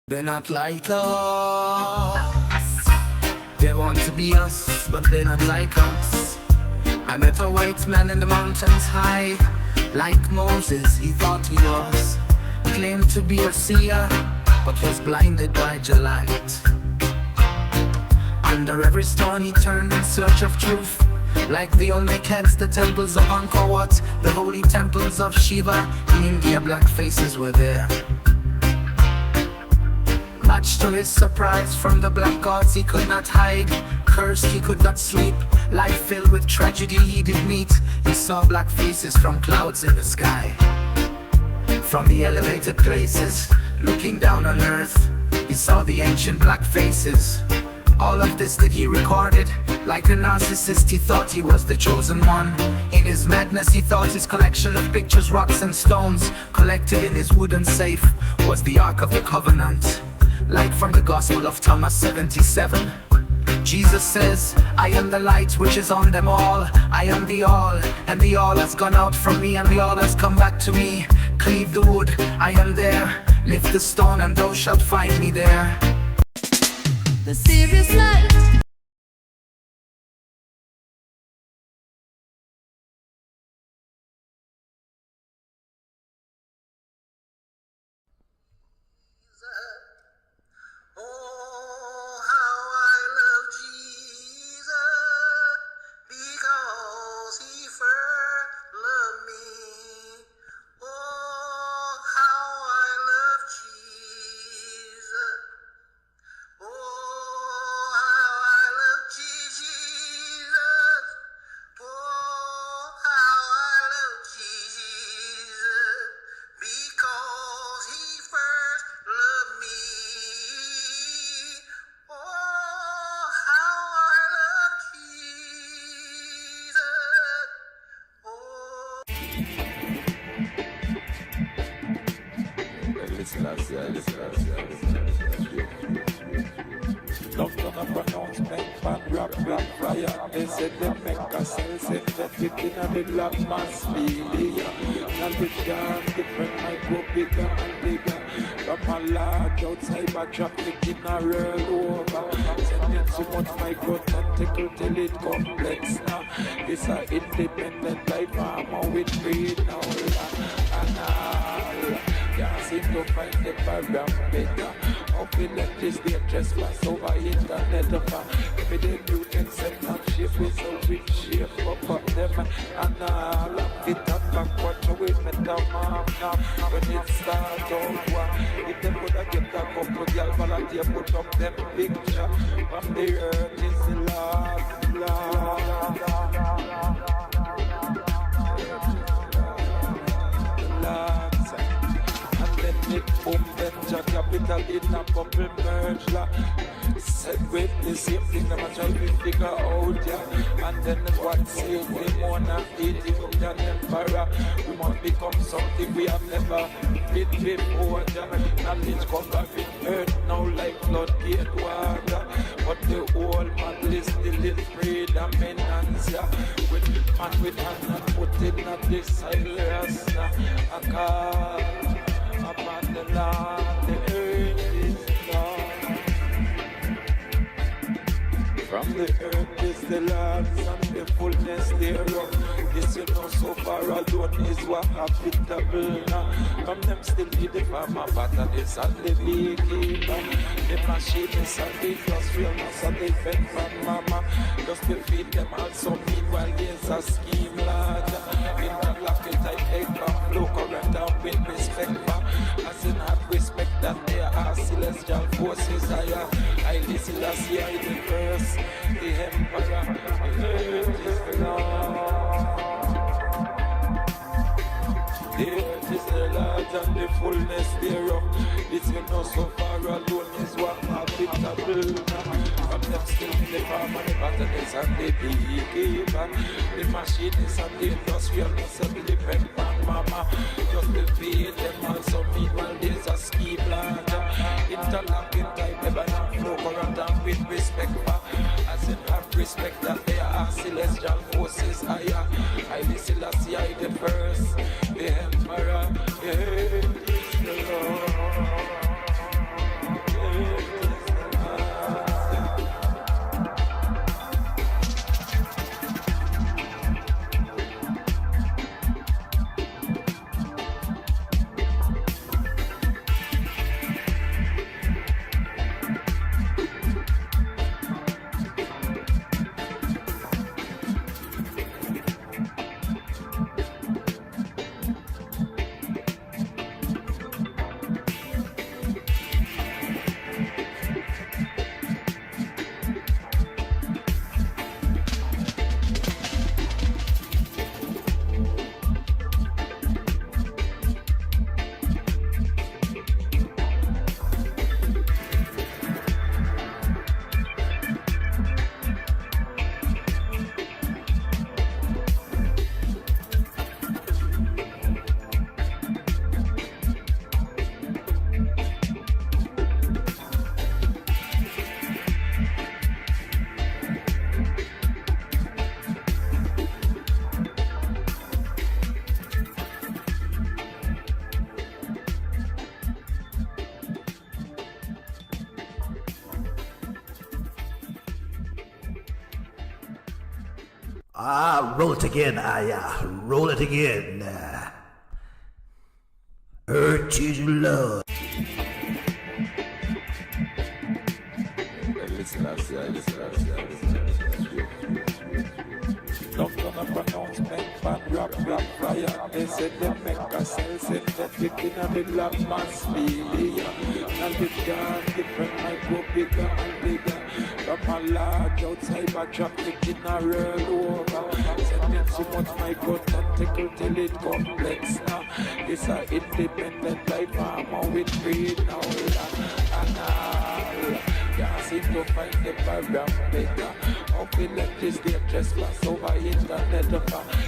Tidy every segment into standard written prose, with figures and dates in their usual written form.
They're not like us. They want to be us, but they're not like us. I met a white man in the mountains high. Like Moses, he thought he was. Claimed to be a seer, but was blinded by the light. Under every stone he turned in search of truth. Like the Olmecs, the temples of Angkor Wat, the holy temples of Shiva. In India, black faces were there. Much to his surprise, from the black gods he could not hide. Cursed, he could not sleep. Life filled with tragedy he did meet. He saw black faces from clouds in the sky. From the elevated places, looking down on earth, he saw the ancient black faces. All of this that he recorded. Like a narcissist, he thought he was the chosen one. In his madness, he thought his collection of pictures, rocks and stones, collected in his wooden safe, was the Ark of the Covenant. Like from the Gospel of Thomas 77, Jesus says, I am the light which is on them all. I am the all, and the all has gone out from me, and the all has come back to me. Cleave the wood, I am there. Lift the stone, and thou shalt find me there. The serious light. Love done a pronouncement, man rap fire. They said they make a cell, said that it in the black mass media. And it gone different, I go bigger and bigger. From a large outside my traffic in a roll over. Sending so much my growth and tickle till it complex now. It's a independent life, I'm with freedom now. And can't seem to find the parameter. How we let this be a trespass over internet. Every day you can set up shape with a weak shape up them. And all of it up back watch away metamam now. When it starts out, if them would have get a couple girl volunteer put up them picture. From the earth is the last. Boom, venture capital in a bubble merge la. Said with the same thing that I try to figure out, yeah. And then what save we wanna eat it from the emperor. We must become something we have never been before, yeah. Knowledge covered with earth now like floodgate water. But the whole model is still in freedom maintenance, yeah. With hand and put in a desires, a car. Upon the land, the earth is gone. From the earth is the land, and the fullness thereof. This you know so far alone is what habitable now. From them still be the farmer, but this and the beekeeper. The machines and the industrialness and the fed from mama. Just to feed them also meanwhile there's a scheme lad. Interlock it like egg and flow current and with respect for. As in have respect that there are celestial forces higher. I listen last year in the verse. The emperor, the earth is the Lord. The earth is the Lord and the fullness thereof. This you know so far alone is what habitable. From them still the farmer, the botanist and the beekeeper. The machinists and the industrialness and the pen pan mama. Just to feed them also meanwhile there's a ski plant. Interlocking type, never not flow current and with respect for. As in have respect that there are celestial forces higher. I listen last year the first, the emperor, the earth is the Lord. Roll it again. Roll it again. Earth is love. Don't gonna pronounce men fan rap fire. They said they make a cell synthetic in the black man's media. And the gun different might go bigger and bigger. From a large outside a traffic in a real over. Sending so much my gut and tickle till it complex now. It's a independent life armor with greed now. And can't seem to find the parameter. How we let this day trespass over internet.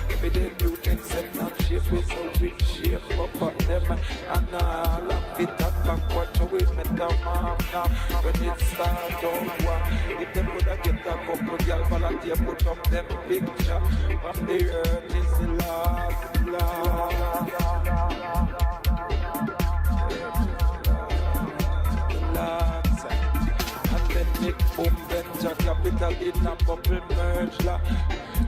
Every day new things set and shape is so rich shape up them. And all of it and backward to it metamorph now. When it start over, if they would have get a couple y'all volunteer put up them picture. From the earth is the last. Boom, venture capital in a bubble merge la.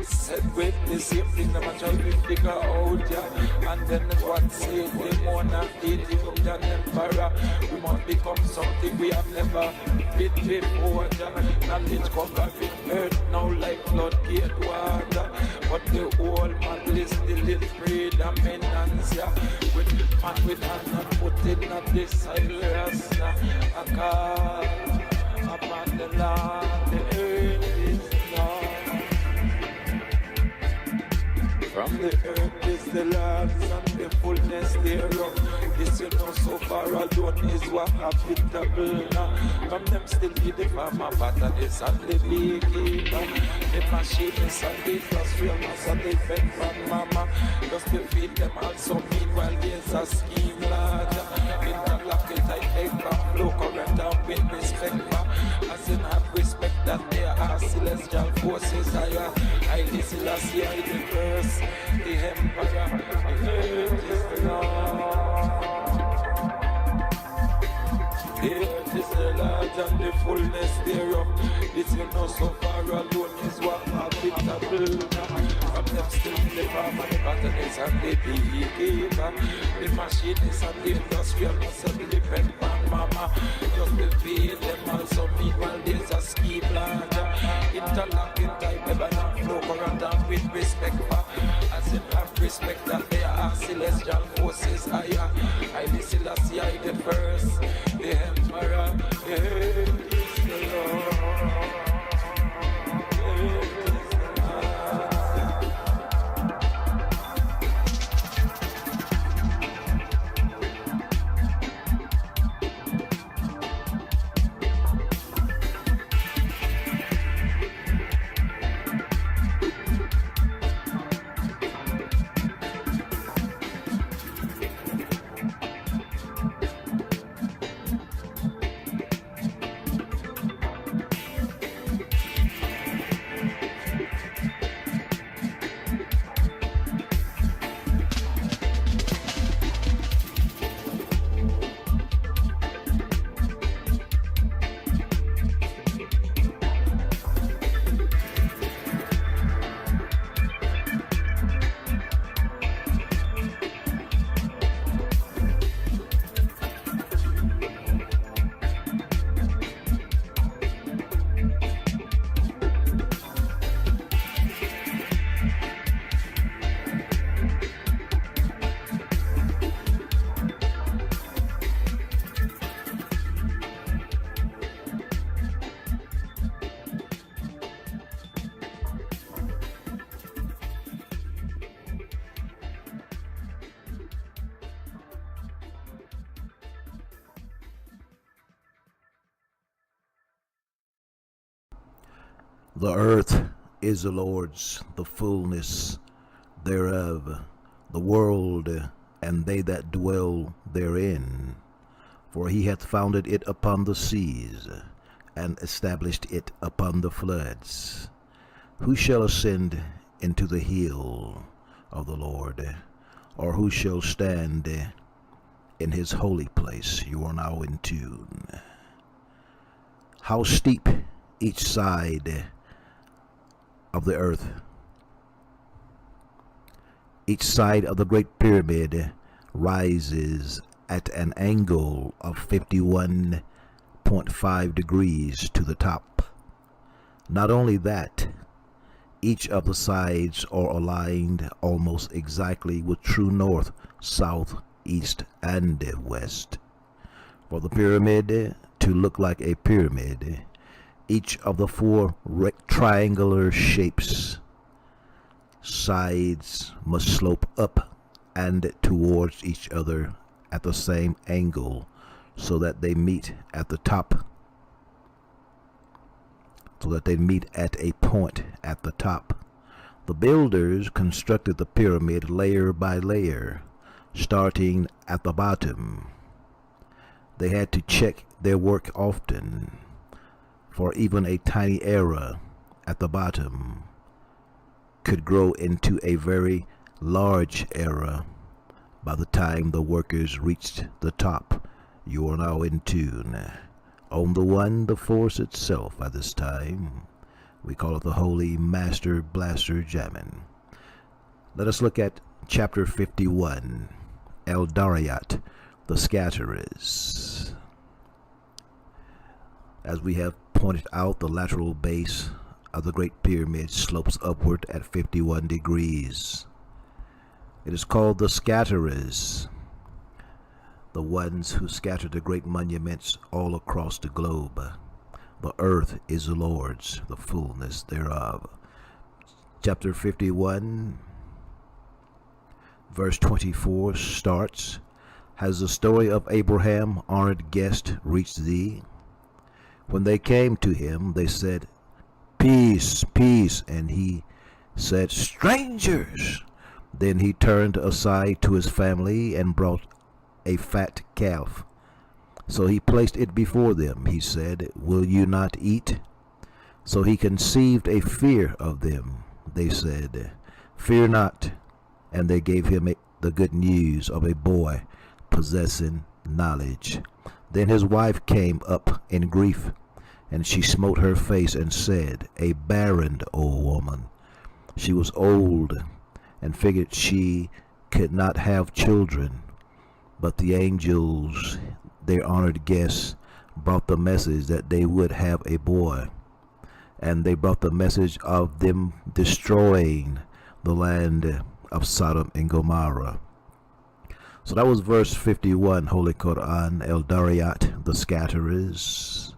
Said with the same thing that I try to figure out, yeah. And then what say the monarch, the Ethiopian emperor. We must become something we have never been before, yeah. Knowledge covered with earth now like floodgate water. But the whole man is still in predominance, yeah. With man with hand and put in a desirous, a call. Upon the land, the earth is Lord. From the earth is the Lord's and the fullness thereof. This you know so far alone is what habitable now. From them still be the farmer patterns and the beekeeper. The machines and the industrialness and the fed from mama. Just to feed them also meanwhile there's a scheme larger. Interlock it I take back flow current and with respect back. As in have respect that there are celestial forces higher. I listen last year in the verse, the emperor, the earth is the Lord. The earth is the Lord and the fullness thereof. This you know so far alone is what habitable. From them still the farmer, the botanists and the beekeeper. The machinists and the industrialists and the pen man mama. Just to feed them also meanwhile there's a scheme larger. Interlocking type of an flow current and with respect for. As in have respect that there are celestial forces higher. I listen last year the first, the emperor, the earth is the Lord. The earth is the Lord's, the fullness thereof, the world, and they that dwell therein. For he hath founded it upon the seas, and established it upon the floods. Who shall ascend into the hill of the Lord, or who shall stand in his holy place? You are now in tune. How steep each side of the earth Each side of the Great Pyramid rises at an angle of 51.5 degrees to the top. Not only that, each of the sides are aligned almost exactly with true north, south, east, and west. For the pyramid to look like a pyramid, each of the four triangular shapes sides must slope up and towards each other at the same angle so that they meet at the top, at a point at the top. The builders constructed the pyramid layer by layer, starting at the bottom. They had to check their work often, for even a tiny error at the bottom could grow into a very large error by the time the workers reached the top. You are now in tune. On the one, the force itself at this time. We call it the Holy Master Blaster Jamming. Let us look at chapter 51, El Darayat, the Scatterers. As we have pointed out, the lateral base of the Great Pyramid slopes upward at 51 degrees. It is called the Scatterers, the ones who scatter the great monuments all across the globe. The earth is the Lord's, the fullness thereof. Chapter 51, verse 24 starts, Has the story of Abraham, honored guest, reached thee? When they came to him, they said, Peace, peace, and he said, Strangers! Then he turned aside to his family and brought a fat calf. So he placed it before them. He said, Will you not eat? So he conceived a fear of them. They said, Fear not. And they gave him the good news of a boy possessing knowledge. Then his wife came up in grief, and she smote her face and said, A barren old woman. She was old and figured she could not have children. But the angels, their honored guests, brought the message that they would have a boy. And they brought the message of them destroying the land of Sodom and Gomorrah. So that was verse 51, Holy Quran, El Darayat, the Scatterers.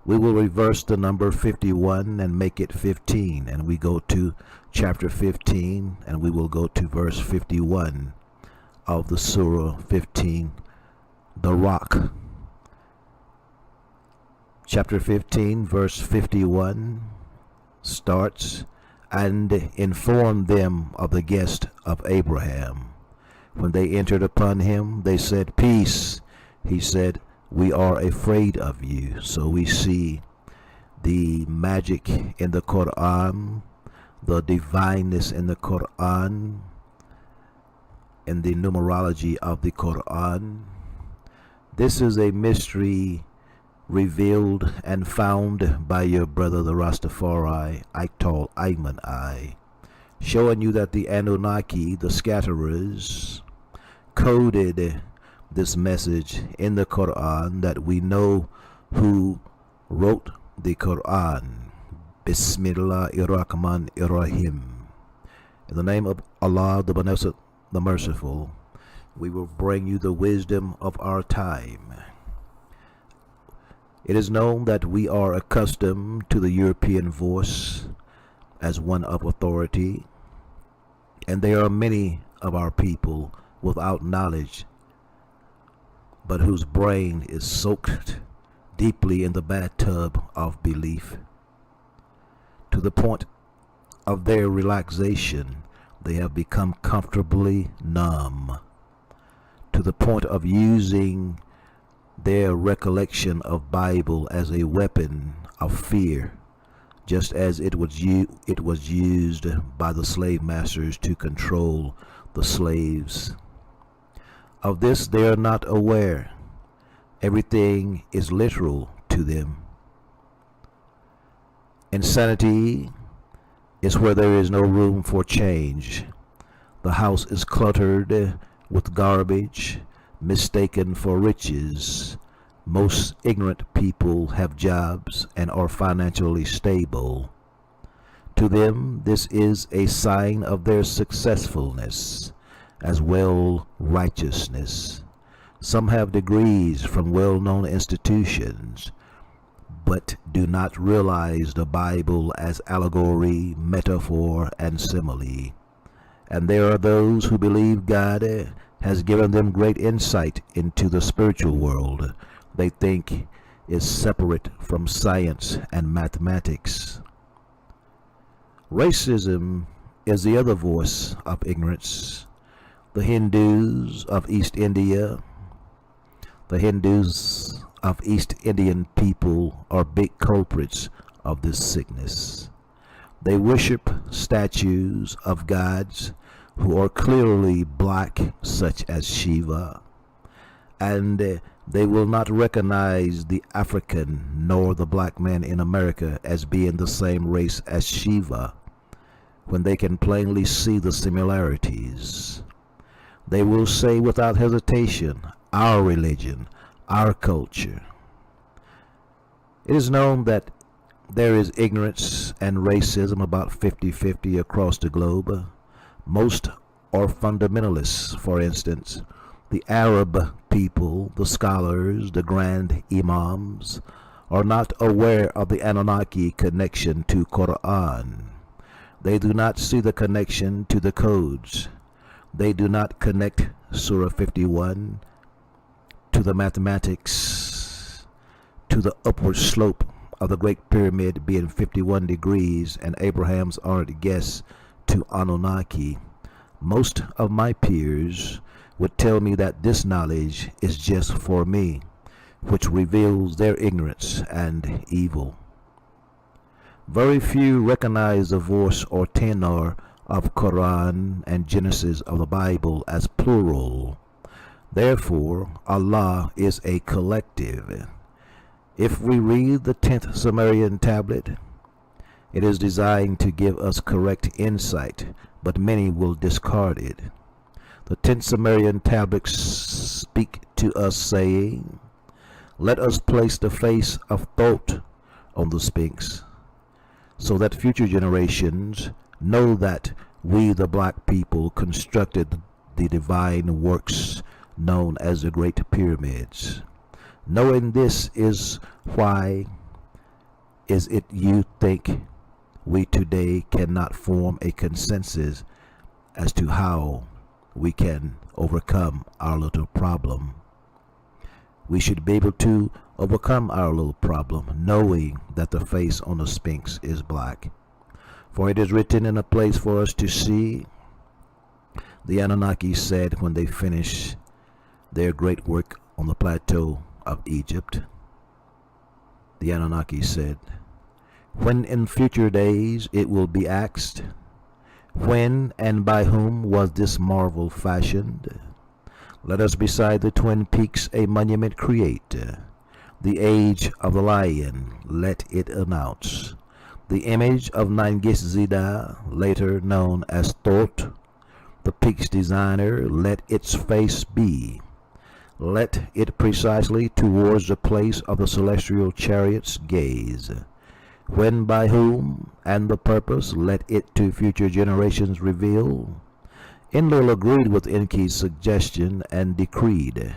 We will reverse the number 51 and make it 15, and we go to chapter 15, and we will go to verse 51 of the Surah 15, the Rock. Chapter 15, verse 51 starts, And informed them of the guest of Abraham. When they entered upon him, they said, Peace. He said, We are afraid of you. So we see the magic in the Quran, the divineness in the Quran, in the numerology of the Quran. This is a mystery revealed and found by your brother the Rastafari, Ital Iman, showing you that the Anunnaki, the scatterers, coded this message in the Quran, that we know who wrote the Quran. Bismillahirrahmanirrahim. In the name of Allah, the Beneficent, the Merciful, we will bring you the wisdom of our time. It is known that we are accustomed to the European voice as one of authority, and there are many of our people without knowledge, but whose brain is soaked deeply in the bathtub of belief. To the point of their relaxation, they have become comfortably numb, to the point of using their recollection of Bible as a weapon of fear, just as it was used by the slave masters to control the slaves. Of this they are not aware. Everything is literal to them. Insanity is where there is no room for change. The house is cluttered with garbage, mistaken for riches. Most ignorant people have jobs and are financially stable. To them, this is a sign of their successfulness, as well righteousness. Some have degrees from well-known institutions, but do not realize the Bible as allegory, metaphor, and simile. And there are those who believe God has given them great insight into the spiritual world they think is separate from science and mathematics. Racism is the other voice of ignorance. The Hindus of East India, the Hindus of East Indian people are big culprits of this sickness. They worship statues of gods who are clearly black, such as Shiva, and they will not recognize the African nor the black man in America as being the same race as Shiva, when they can plainly see the similarities. They will say without hesitation, our religion, our culture. It is known that there is ignorance and racism about 50-50 across the globe. Most are fundamentalists. For instance, the Arab people, the scholars, the grand imams, are not aware of the Anunnaki connection to Quran. They do not see the connection to the codes. They do not connect Surah 51 to the mathematics, to the upward slope of the Great Pyramid being 51 degrees and Abraham's honored guess to Anunnaki. Most of my peers would tell me that this knowledge is just for me, which reveals their ignorance and evil. Very few recognize the voice or tenor of Quran and Genesis of the Bible as plural. Therefore, Allah is a collective. If we read the 10th Sumerian tablet, it is designed to give us correct insight, but many will discard it. The 10th Sumerian tablets speak to us saying, let us place the face of thought on the Sphinx, so that future generations know that we the black people constructed the divine works known as the Great Pyramids. Knowing this is why is it you think we today cannot form a consensus as to how we can overcome our little problem. We should be able to overcome our little problem, knowing that the face on the Sphinx is black. For it is written in a place for us to see. The Anunnaki said when they finished their great work on the plateau of Egypt, the Anunnaki said, when in future days it will be asked, when and by whom was this marvel fashioned? Let us beside the twin peaks a monument create. The age of the lion, let it announce. The image of Nangis-Zida, later known as Thort, the peak's designer, let its face be. Let it precisely towards the place of the celestial chariots gaze. When, by whom, and the purpose, let it to future generations reveal. Enlil agreed with Enki's suggestion and decreed,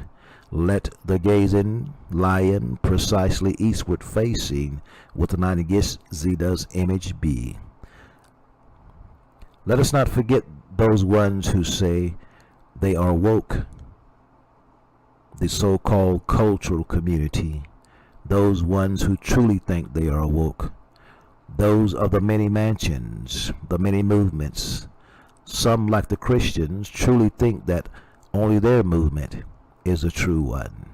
let the gazing lion precisely eastward facing with Nangis-Zida's image be. Let us not forget those ones who say they are woke, the so-called cultural community, those ones who truly think they are woke, those of the many mansions, the many movements. Some, like the Christians, truly think that only their movement is a true one.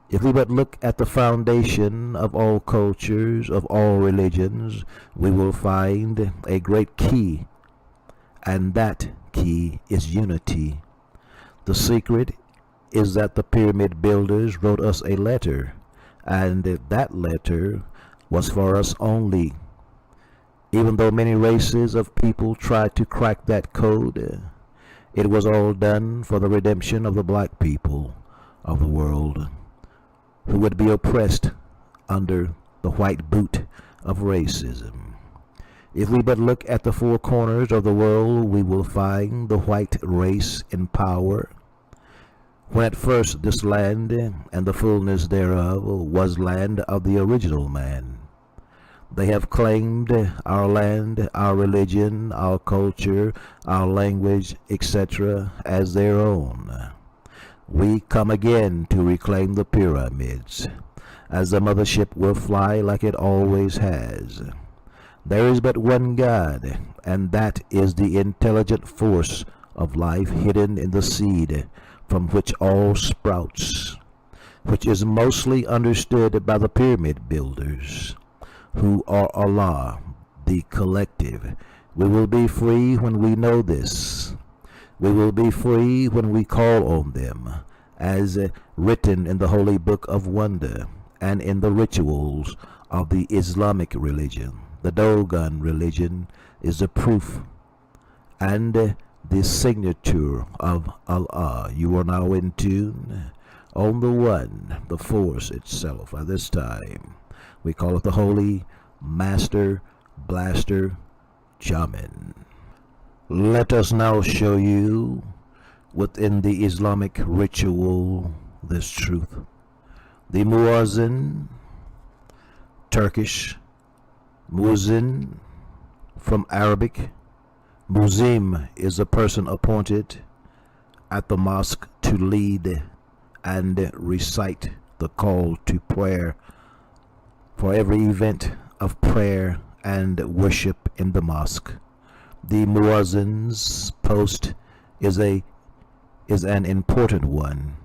If we but look at the foundation of all cultures, of all religions, we will find a great key, and that key is unity. The secret is that the pyramid builders wrote us a letter, and that letter was for us only. Even though many races of people tried to crack that code, It was all done for the redemption of the black people of the world who would be oppressed under the white boot of racism. If we but look at the four corners of the world, we will find the white race in power. When at first this land and the fullness thereof was land of the original man. They have claimed our land, our religion, our culture, our language, etc. as their own. We come again to reclaim the pyramids, as the mothership will fly like it always has. There is but one God, and that is the intelligent force of life hidden in the seed from which all sprouts, which is mostly understood by the pyramid builders, who are Allah, the collective. We will be free when we know this. We will be free when we call on them, as written in the Holy Book of Wonder and in the rituals of the Islamic religion. The Dogon religion is the proof and the signature of Allah. You are now in tune on the One, the Force itself. At this time, we call it the Holy Master Blaster Jamin. Let us now show you within the Islamic ritual this truth. The Muazzin, Turkish, Muazzin from Arabic. Muazzin is a person appointed at the mosque to lead and recite the call to prayer for every event of prayer and worship in the mosque. The Muazzin's post is an important one,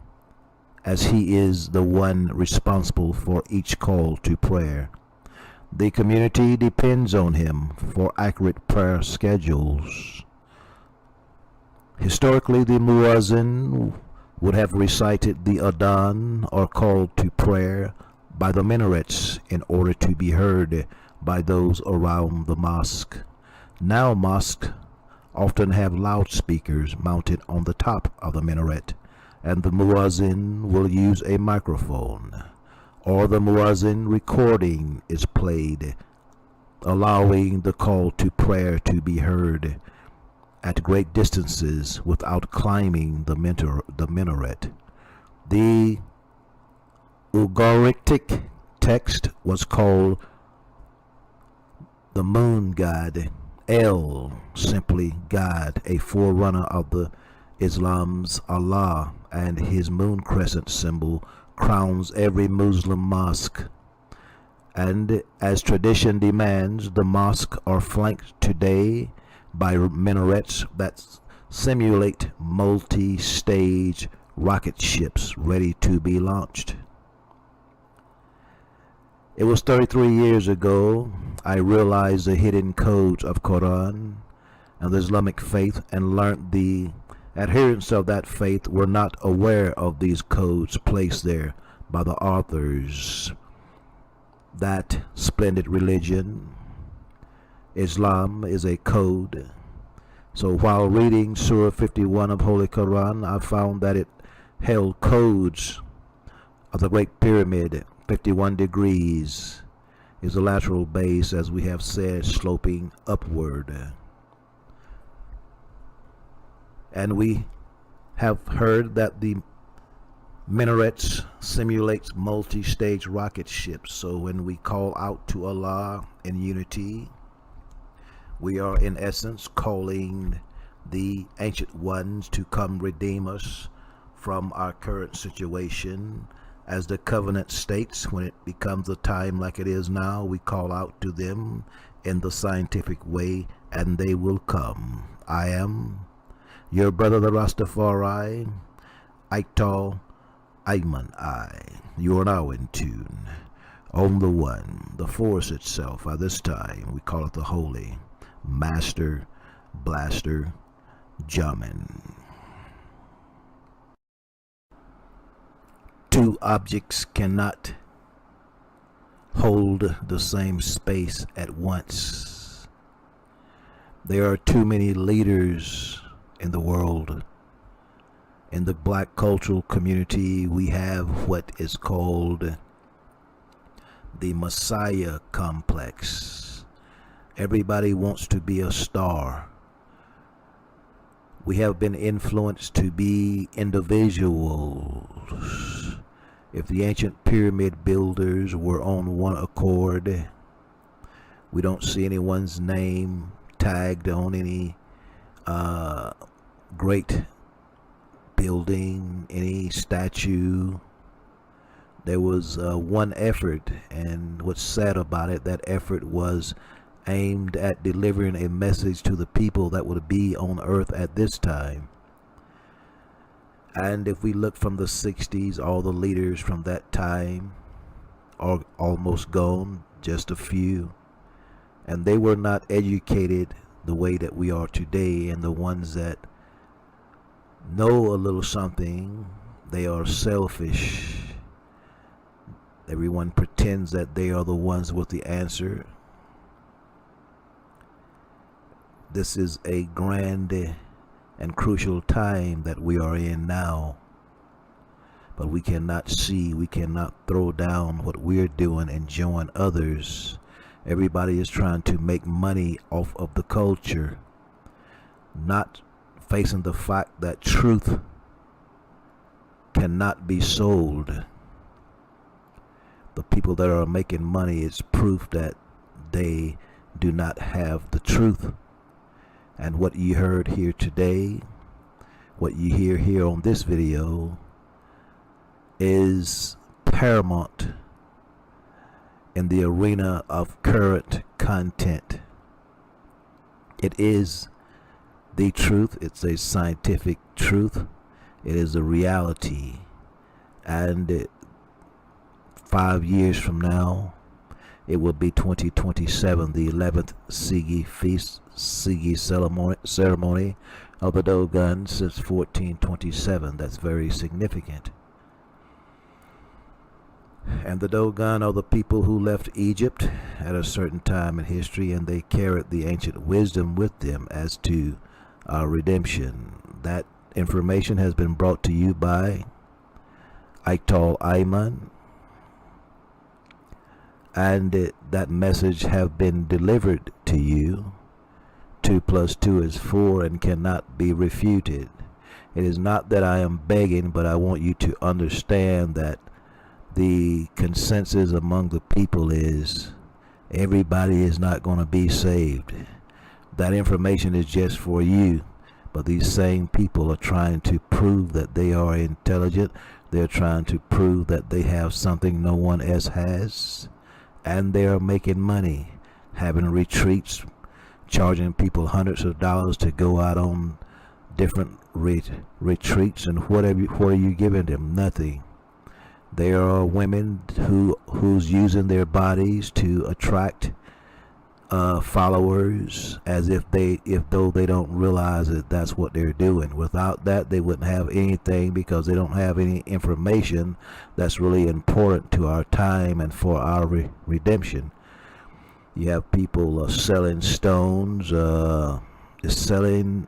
as he is the one responsible for each call to prayer. The community depends on him for accurate prayer schedules. Historically, the Muazzin would have recited the Adhan or call to prayer by the minarets in order to be heard by those around the mosque. Now mosques often have loudspeakers mounted on the top of the minaret, and the muazzin will use a microphone, or the muazzin recording is played, allowing the call to prayer to be heard at great distances without climbing the minaret. The Ugaritic text was called the moon god, El, simply God, a forerunner of the Islam's Allah, and his moon crescent symbol crowns every Muslim mosque. And as tradition demands, the mosques are flanked today by minarets that simulate multi-stage rocket ships ready to be launched. It was 33 years ago I realized the hidden codes of Quran and the Islamic faith, and learned the adherents of that faith were not aware of these codes placed there by the authors. That splendid religion, Islam, is a code. So while reading Surah 51 of Holy Quran, I found that it held codes of the Great Pyramid. 51 degrees is the lateral base, as we have said, sloping upward. And we have heard that the minarets simulates multi-stage rocket ships. So when we call out to Allah in unity, we are in essence calling the ancient ones to come redeem us from our current situation. As the covenant states, when it becomes a time like it is now, we call out to them in the scientific way, and they will come. I am your brother, the Rastafari, Ital Iman. You are now in tune on the One, the Force itself. By this time, we call it the Holy Master Blaster Jamin. Two objects cannot hold the same space at once. There are too many leaders in the world. In the black cultural community, we have what is called the Messiah complex. Everybody wants to be a star. We have been influenced to be individuals. If the ancient pyramid builders were on one accord, we don't see anyone's name tagged on any great building, any statue. There was one effort, and what's sad about it, that effort was aimed at delivering a message to the people that would be on earth at this time. And if we look from the 60s, all the leaders from that time are almost gone, just a few. And they were not educated the way that we are today, and the ones that know a little something, they are selfish. Everyone pretends that they are the ones with the answer. This is a grand and crucial time that we are in now. But we cannot see, we cannot throw down what we're doing and join others. Everybody is trying to make money off of the culture, not facing the fact that truth cannot be sold. The people that are making money is proof that they do not have the truth. And what you heard here today, what you hear here on this video, is paramount in the arena of current content. It is the truth. It's a scientific truth. It is a reality. And 5 years from now, it will be 2027, the 11th Sigi feast, Sigi ceremony of the Dogon since 1427. That's very significant. And the Dogon are the people who left Egypt at a certain time in history, and they carried the ancient wisdom with them as to our redemption. That information has been brought to you by Ital Iman, and that message have been delivered to you. 2 + 2 is 4 and cannot be refuted. It is not that I am begging, but I want you to understand that the consensus among the people is everybody is not going to be saved. That information is just for you, but these same people are trying to prove that they are intelligent. They're trying to prove that they have something no one else has, and they are making money, having retreats, charging people hundreds of dollars to go out on different retreats, and what are you giving them? Nothing. There are women who's using their bodies to attract followers, as if though they don't realize that that's what they're doing. Without that, they wouldn't have anything, because they don't have any information that's really important to our time and for our redemption. You have people selling stones, selling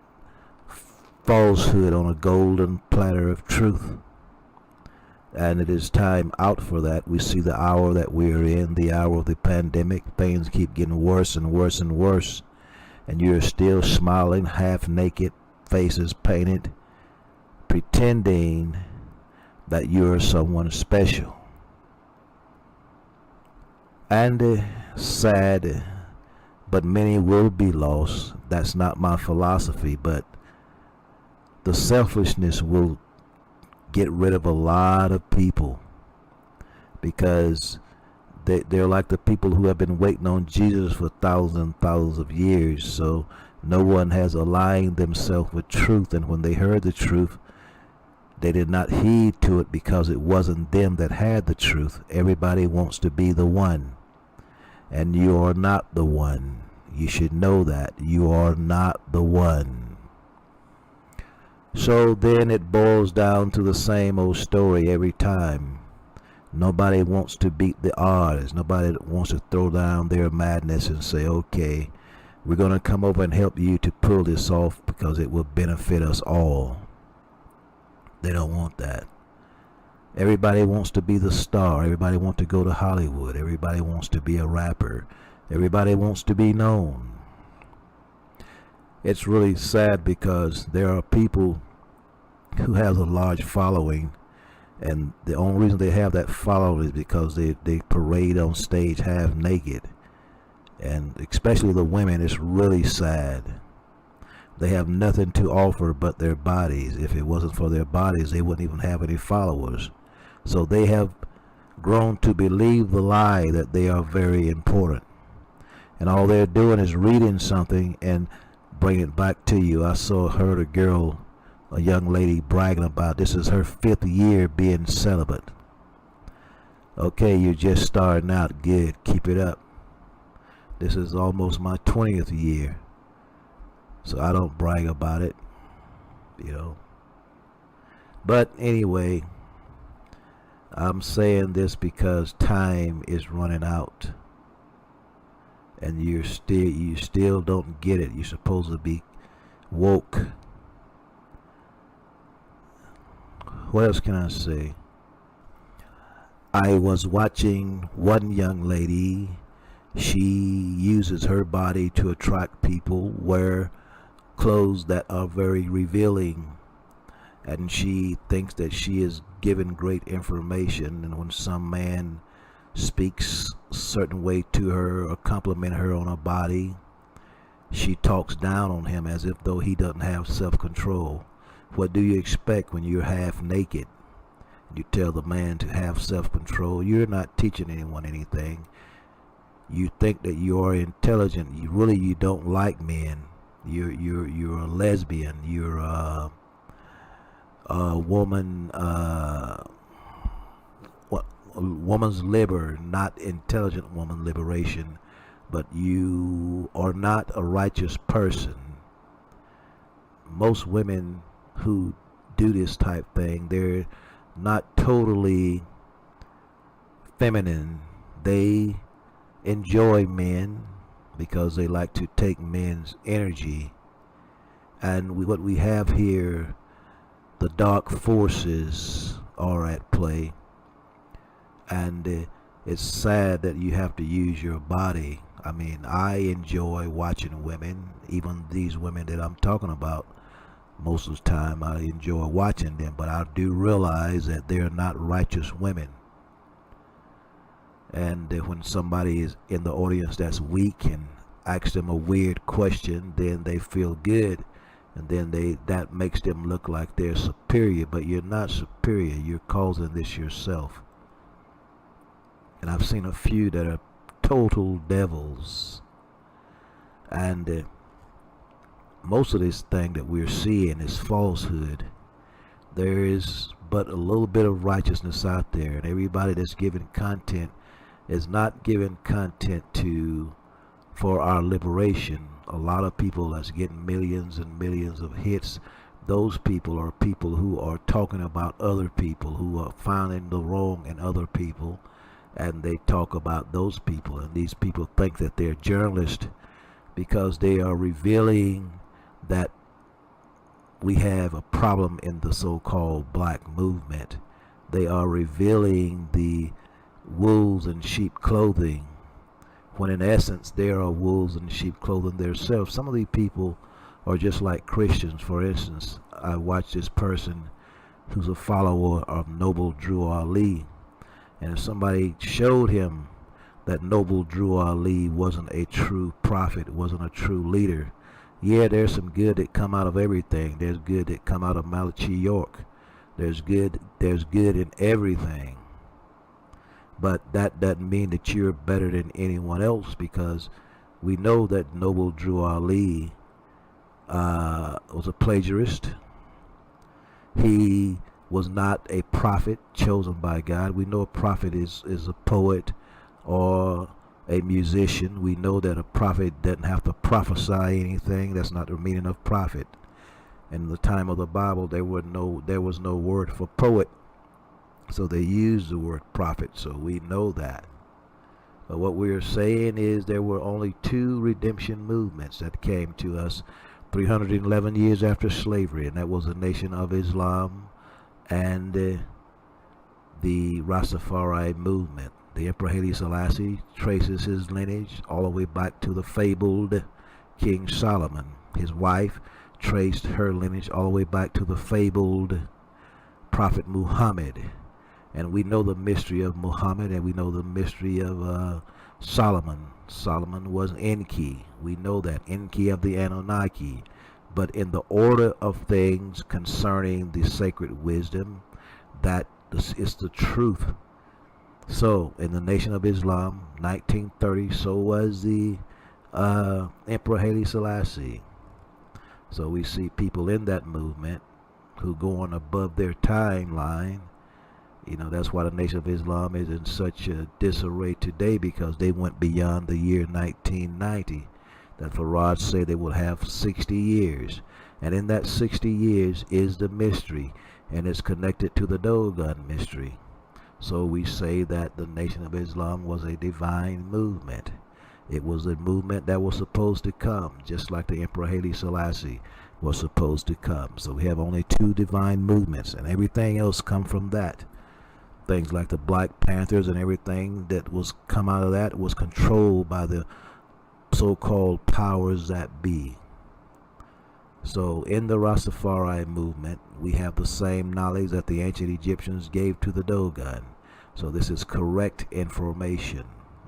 falsehood on a golden platter of truth. And it is time out for that. We see the hour that we're in, the hour of the pandemic. Things keep getting worse and worse and worse. And you're still smiling, half naked, faces painted, pretending that you're someone special. And sad, but many will be lost. That's not my philosophy, but the selfishness will get rid of a lot of people, because they're like the people who have been waiting on Jesus for thousands and thousands of years. So no one has aligned themselves with truth, and when they heard the truth, they did not heed to it, because it wasn't them that had the truth. Everybody wants to be the one, and you are not the one. You should know that you are not the one. So then it boils down to the same old story every time. Nobody wants to beat the odds. Nobody wants to throw down their madness and say, okay, We're going to come over and help you to pull this off because it will benefit us all. They don't want that. Everybody wants to be the star. Everybody wants to go to Hollywood. Everybody wants to be a rapper. Everybody wants to be known. It's really sad because there are people who have a large following, and the only reason they have that following is because they parade on stage half naked. And especially the women, it's really sad. They have nothing to offer but their bodies. If it wasn't for their bodies, they wouldn't even have any followers. So they have grown to believe the lie that they are very important. And all they're doing is reading something and bringing it back to you. I heard a young lady bragging about this is her 5th year being celibate. Okay, you're just starting out. Good. Keep it up. This is almost my 20th year. So I don't brag about it, you know. But anyway, I'm saying this because time is running out. And you still don't get it. You're supposed to be woke. What else can I say? I was watching one young lady. She uses her body to attract people, wear clothes that are very revealing, and she thinks that she is giving great information. And when some man speaks a certain way to her or compliment her on her body, she talks down on him as if though he doesn't have self-control. What do you expect when you're half naked? You tell the man to have self-control. You're not teaching anyone anything. You think that you are intelligent. You don't like men. You're a lesbian. You're a woman. Woman's liber, not intelligent woman liberation. But you are not a righteous person. Most women who do this type thing, they're not totally feminine. They enjoy men because they like to take men's energy. And what we have here, the dark forces are at play. And it's sad that you have to use your body. I mean, I enjoy watching women, even these women that I'm talking about. Most of the time I enjoy watching them, but I do realize that they're not righteous women. And when somebody is in the audience that's weak and asks them a weird question, then they feel good, and then that makes them look like they're superior. But you're not superior. You're causing this yourself. And I've seen a few that are total devils. And most of this thing that we're seeing is falsehood. There is but a little bit of righteousness out there, and everybody that's giving content is not giving content for our liberation. A lot of people that's getting millions and millions of hits, those people are people who are talking about other people, who are finding the wrong in other people, and they talk about those people. And these people think that they're journalists because they are revealing that we have a problem in the so-called black movement. They are revealing the wolves in sheep clothing, when in essence they are wolves in sheep clothing themselves. Some of these people are just like Christians. For instance, I watched this person who's a follower of Noble Drew Ali, and if somebody showed him that Noble Drew Ali wasn't a true prophet, wasn't a true leader, yeah, there's some good that come out of everything. There's good that come out of Malachi York. There's good in everything. But that doesn't mean that you're better than anyone else, because we know that Noble Drew Ali was a plagiarist. He was not a prophet chosen by God. We know a prophet is a poet or a musician. We know that a prophet doesn't have to prophesy anything. That's not the meaning of prophet. In the time of the Bible, there was no word for poet, so they used the word prophet. So we know that. But what we're saying is there were only two redemption movements that came to us 311 years after slavery, and that was the Nation of Islam and the Rastafari movement. The Emperor Haile Selassie traces his lineage all the way back to the fabled King Solomon. His wife traced her lineage all the way back to the fabled Prophet Muhammad. And we know the mystery of Muhammad, and we know the mystery of Solomon. Solomon was Enki. We know that. Enki of the Anunnaki. But in the order of things concerning the sacred wisdom, that is the truth. So, in the Nation of Islam, 1930, so was the Emperor Haile Selassie. So we see people in that movement who go on above their timeline. You know, that's why the Nation of Islam is in such a disarray today, because they went beyond the year 1990. That Farad said they will have 60 years. And in that 60 years is the mystery, and it's connected to the Dogon mystery. So we say that the Nation of Islam was a divine movement. It was a movement that was supposed to come, just like the Emperor Haile Selassie was supposed to come. So we have only two divine movements, and everything else come from that. Things like the Black Panthers and everything that was come out of that was controlled by the so-called powers that be. So in the Rastafari movement, we have the same knowledge that the ancient Egyptians gave to the Dogon. So this is correct information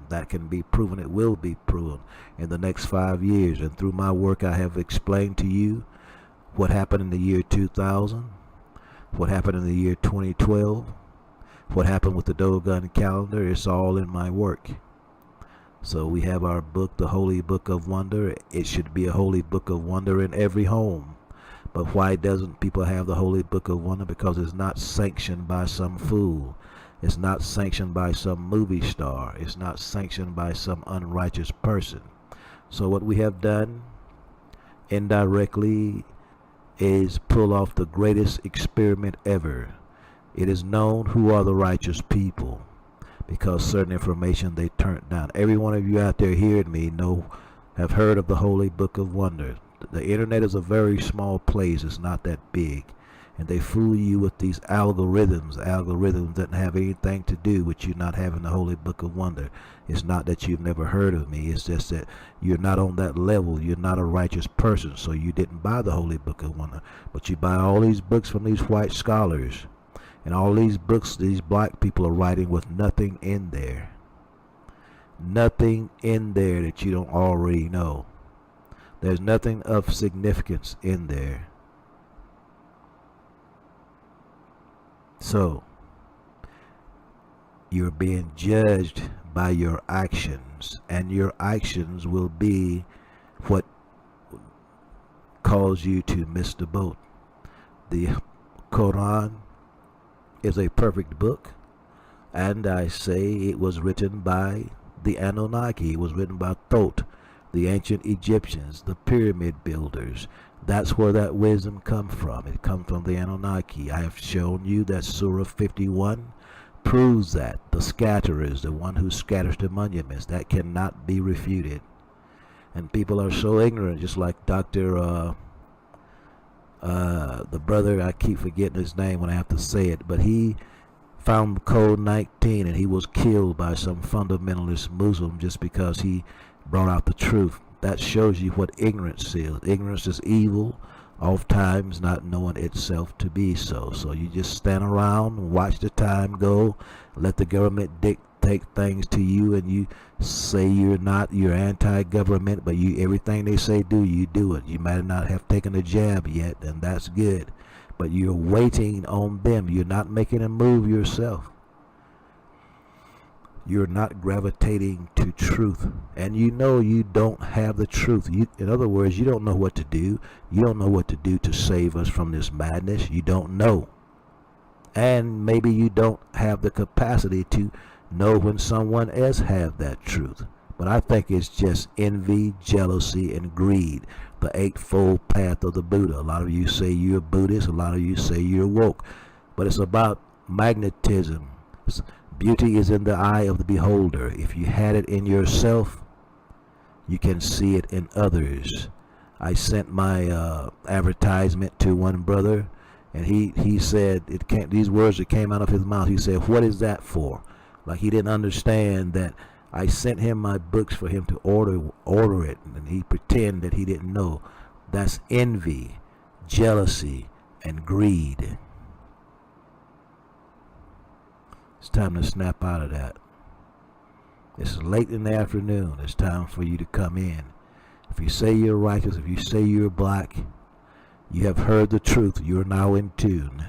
that can be proven. It will be proven in the next 5 years. And through my work, I have explained to you what happened in the year 2000, what happened in the year 2012, what happened with the Dogon calendar. It's all in my work. So we have our book, the Holy Book of Wonder. It should be a Holy Book of Wonder in every home. But why doesn't people have the Holy Book of Wonder? Because it's not sanctioned by some fool. It's not sanctioned by some movie star. It's not sanctioned by some unrighteous person. So what we have done indirectly is pull off the greatest experiment ever. It is known who are the righteous people, because certain information they turned down. Every one of you out there hearing me have heard of the Holy Book of Wonder. The internet is a very small place. It's not that big. And they fool you with these algorithms. Algorithms that have anything to do with you not having the Holy Book of Wonder. It's not that you've never heard of me. It's just that you're not on that level. You're not a righteous person, so you didn't buy the Holy Book of Wonder. But you buy all these books from these white scholars. And all these books these black people are writing with nothing in there. Nothing in there that you don't already know. There's nothing of significance in there. So, you're being judged by your actions, and your actions will be what cause you to miss the boat. The Quran is a perfect book, and I say it was written by the Anunnaki. It was written by Thoth, the ancient Egyptians, the pyramid builders. That's where that wisdom comes from. It comes from the Anunnaki. I have shown you that Surah 51 proves that. The scatterers, the one who scatters the monuments, that cannot be refuted. And people are so ignorant, just like Dr. The brother, I keep forgetting his name when I have to say it, but he found code 19 and he was killed by some fundamentalist Muslim just because he brought out the truth. That shows you what ignorance is. Ignorance is evil, oftentimes not knowing itself to be so. So you just stand around and watch the time go, let the government dictate things to you, and you say you're anti-government, but everything they say do, you do it. You might not have taken a jab yet, and that's good, but you're waiting on them. You're not making a move yourself. You're not gravitating to truth, and you know you don't have the truth. In other words, you don't know what to do. You don't know what to do to save us from this madness. You don't know, and maybe you don't have the capacity to know when someone else have that truth. But I think it's just envy, jealousy, and greed, the eightfold path of the Buddha. A lot of you say you're Buddhist, a lot of you say you're woke, but it's about magnetism. Beauty is in the eye of the beholder. If you had it in yourself, you can see it in others. I sent my advertisement to one brother, and he said it can't. These words that came out of his mouth. He said, "What is that for?" Like he didn't understand that I sent him my books for him to order it, and he pretended that he didn't know. That's envy, jealousy, and greed. It's time to snap out of that. It's late in the afternoon. It's time for you to come in. If you say you're righteous, if you say you're black, you have heard the truth. You're now in tune.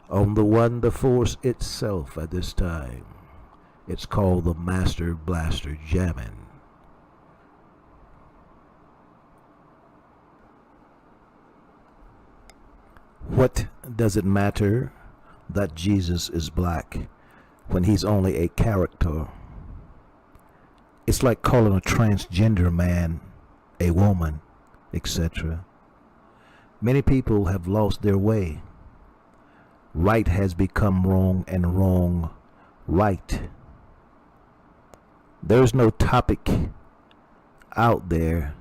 On the one, the force itself at this time. It's called the Master Blaster Jamming. What does it matter that Jesus is black when he's only a character? It's like calling a transgender man a woman, etc. Many people have lost their way. Right has become wrong and wrong right. There's no topic out there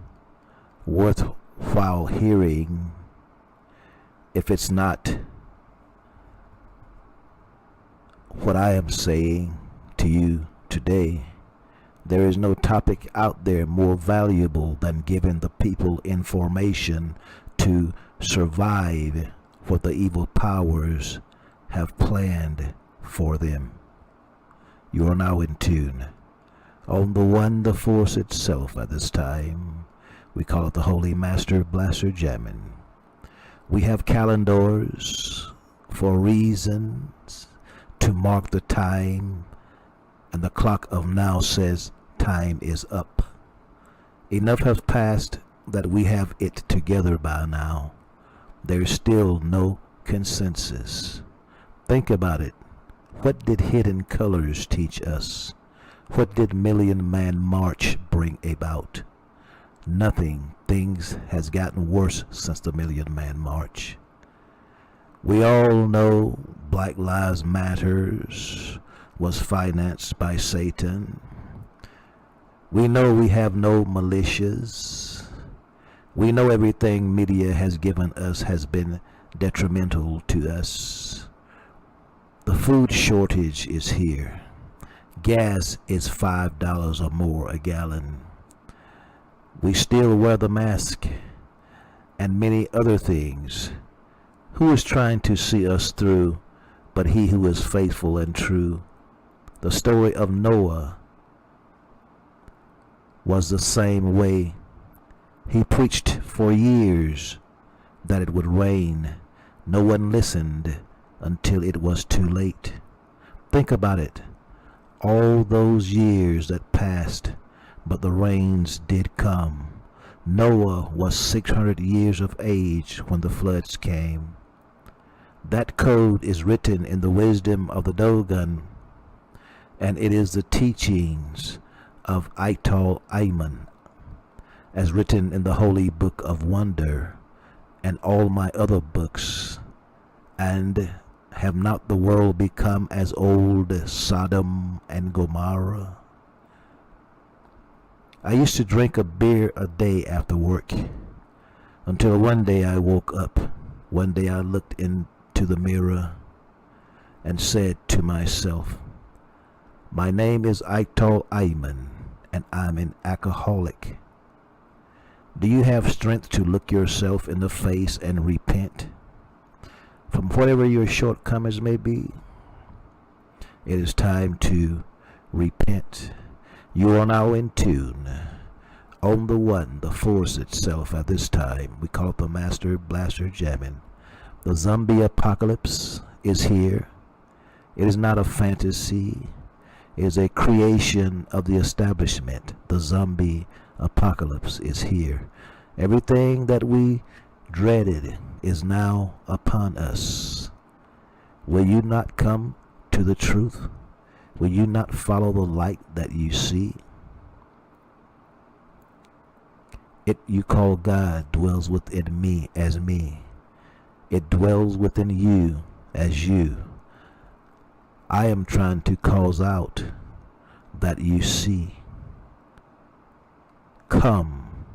worthwhile hearing if it's not what I am saying to you today. There is no topic out there more valuable than giving the people information to survive what the evil powers have planned for them. You are now in tune. On the one, the force itself at this time. We call it the Holy Master Blaster Jamming. We have calendars for reasons to mark the time, and the clock of now says time is up. Enough has passed that we have it together by now. There is still no consensus. Think about it. What did Hidden Colors teach us? What did Million Man March bring about? Nothing. Things has gotten worse since the Million Man March. We all know Black Lives Matters was financed by Satan. We know we have no militias. We know everything media has given us has been detrimental to us. The food shortage is here. Gas is $5 or more a gallon. We still wear the mask and many other things. Who is trying to see us through but he who is faithful and true? The story of Noah was the same way. He preached for years that it would rain. No one listened until it was too late. Think about it. All those years that passed, but the rains did come. Noah was 600 years of age when the floods came. That code is written in the wisdom of the Dogon, and it is the teachings of Ital Iman, as written in the Holy Book of Wonder and all my other books. And have not the world become as old as Sodom and Gomorrah? I used to drink a beer a day after work, until one day I woke up. One day I looked into the mirror and said to myself, my name is Ital Iman, and I'm an alcoholic. Do you have strength to look yourself in the face and repent from whatever your shortcomings may be? It is time to repent. You are now in tune. On the one, the force itself at this time. We call it the Master Blaster Jamming. The zombie apocalypse is here. It is not a fantasy. It is a creation of the establishment. The zombie apocalypse is here. Everything that we dreaded is now upon us. Will you not come to the truth? Will you not follow the light that you see? It you call God dwells within me as me. It dwells within you as you. I am trying to cause out that you see. Come,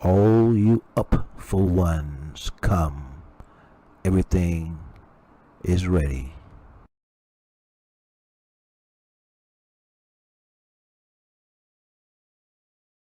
all you upful ones, come. Everything is ready.